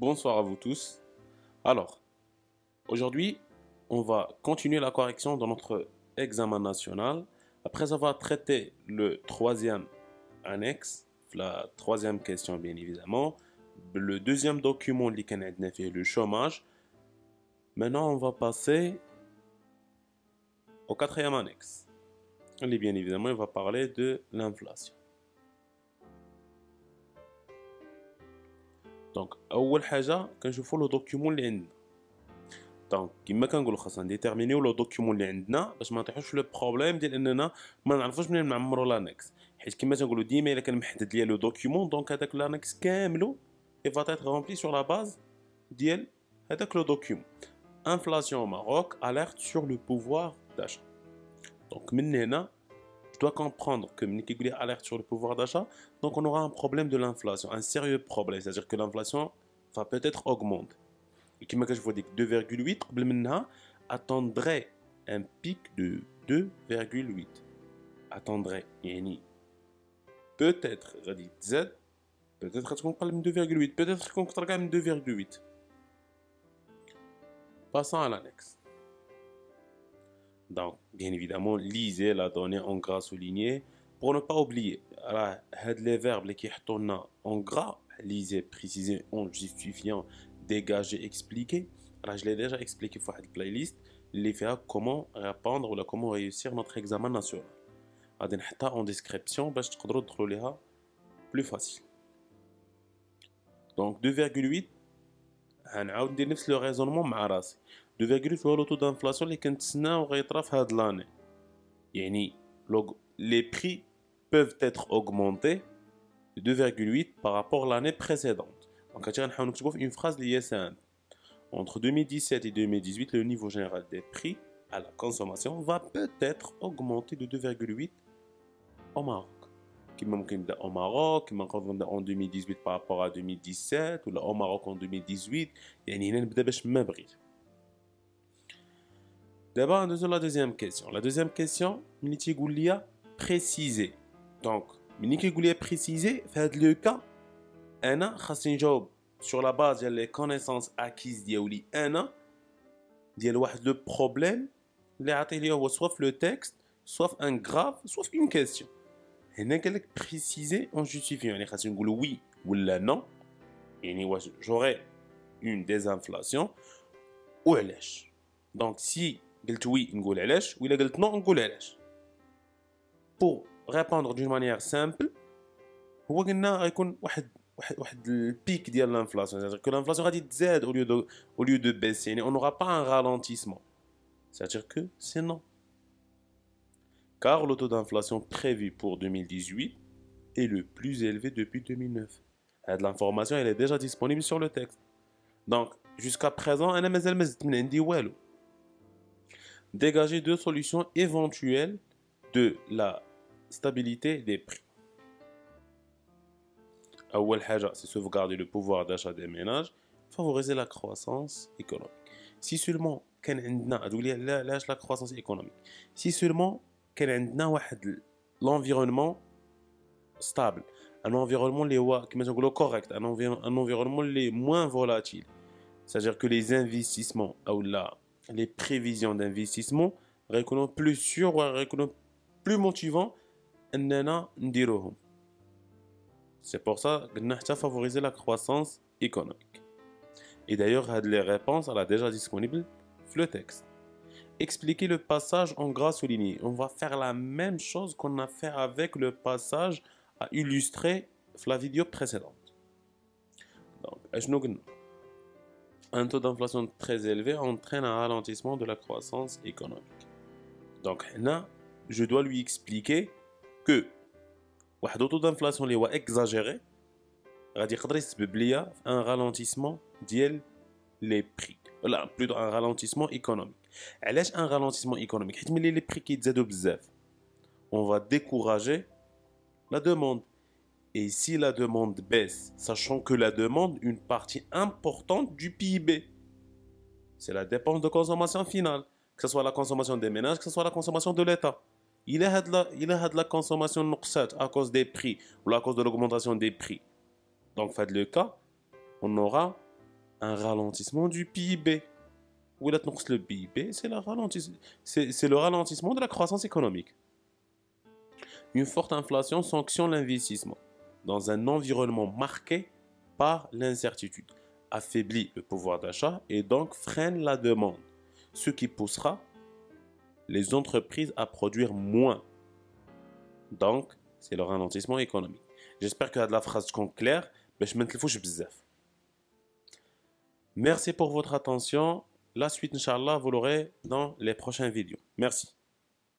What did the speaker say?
Bonsoir à vous tous. Alors, aujourd'hui, on va continuer la correction de notre examen national. Après avoir traité le troisième annexe, la troisième question bien évidemment, le deuxième document qui est le chômage. Maintenant, on va passer au quatrième annexe. Et bien évidemment, on va parler de l'inflation. Donc, أول حاجة كنشوفوا لو دوكيومون اللي عندنا. دونك كما كنقولوا خاصنا ديتيرمينيو لو دوكيومون اللي عندنا باش ما نطيحوش في لو بروبليم ديال اننا ما نعرفوش منين نعمروا لانكس، حيت كما تنقولوا ديما الا كان محدد ليا لو دوكيومون دونك هذاك لانكس كاملو il va être rempli sur la base ديال هذاك لو دوكيومون. Inflation au Maroc, alerte sur le pouvoir d'achat. Donc maintenant, je dois comprendre que Mnikiguli alerte sur le pouvoir d'achat, donc on aura un problème de l'inflation, un sérieux problème, c'est-à-dire que l'inflation va peut-être augmenter. Et comme je vous dis 2,8, attendrait un pic de 2,8. Attendrait, yani peut-être, Z, peut-être qu'on parle de 2,8, peut-être qu'on parle de 2,8. Passons à l'annexe. Donc, bien évidemment, lisez la donnée en gras souligné pour ne pas oublier. Alors, les verbes qui sont en gras, lisez, précisez en justifiant, dégager, expliquer. Alors, je l'ai déjà expliqué pour cette playlist, les fait comment répondre ou comment réussir notre examen national. Alors, en description, je vais vous plus facile. Donc, 2,8, on va dire le raisonnement مع راسي. 2,8 هو le taux d'inflation اللي كنتسناو غيطرا في هاد l'année. يعني les prix peuvent être augmentés de 2,8 par rapport à l'année précédente. Donc هادشي غنحاول نكتبو في une phrase اللي هي simple. Entre 2017 et 2018, le niveau général des prix à la consommation va peut-être augmenter de 2,8 au Maroc. كيما ممكن نبدا au Maroc, كيما نقدروا نبدا en 2018 par rapport à 2017 ولا au Maroc en 2018. يعني هنا نبدا باش ما بغيت. D'abord, on la deuxième question. La deuxième question, Miniti Goulia préciser. Donc, Miniti Goulia préciser, fait le cas, un an, khassin job sur la base des connaissances acquises d'Yaouli, un an, d'Yal le problème, les ateliers soit le texte, soit un graphe, soit une question. Et n'a qu'à préciser en justifiant. Les khassin goulou oui ou la non. Et j'aurai une désinflation ou elle lèche. Donc, si قلت وي نقول علاش وإلا قلت نو نقول علاش. pour répondre d'une manière simple هو قلنا غيكون واحد البيك ديال l'inflation, c'est-à-dire que l'inflation غادي تزاد au lieu de baisser, يعني on n'aura pas un ralentissement, c'est-à-dire que c'est non, car le taux d'inflation prévu pour 2018 est le plus élevé depuis 2009. L'information elle est déjà disponible sur le texte. Donc jusqu'à présent انا مازال ما زدت من عندي والو. Dégager deux solutions éventuelles de la stabilité des prix. أول حاجة, c'est sauvegarder le pouvoir d'achat des ménages, favoriser la croissance économique. Si seulement كان عندنا تقولي علاش la croissance économique. Si seulement كان عندنا واحد l'environnement stable, un environnement اللي هو كما تنقولوا correct, un environnement اللي moins volatile. C'est-à-dire que les investissements ou les prévisions d'investissement sont plus sûres ou plus motivantes. C'est pour ça que nous avons favorisé la croissance économique. Et d'ailleurs, les réponses sont déjà disponibles dans le texte. Expliquer le passage en gras souligné. On va faire la même chose qu'on a fait avec le passage à illustrer dans la vidéo précédente. Donc, un taux d'inflation très élevé entraîne un ralentissement de la croissance économique. Donc là, je dois lui expliquer que un taux d'inflation exagéré va un ralentissement des prix. Plutôt un ralentissement économique. Est-ce un ralentissement économique? Les prix qui augmentent, on va décourager la demande. Et si la demande baisse, sachant que la demande est une partie importante du PIB, c'est la dépense de consommation finale, que ce soit la consommation des ménages, que ce soit la consommation de l'État. Il y a de la consommation à cause des prix ou à cause de l'augmentation des prix. Donc, faites le cas, on aura un ralentissement du PIB. Ou la le PIB, c'est le ralentissement de la croissance économique. Une forte inflation sanctionne l'investissement dans un environnement marqué par l'incertitude, affaiblit le pouvoir d'achat et donc freine la demande, ce qui poussera les entreprises à produire moins. Donc, c'est le ralentissement économique. J'espère que la phrase est claire, mais je ne me bzaf. Merci pour votre attention. La suite, Inch'Allah, vous l'aurez dans les prochaines vidéos. Merci.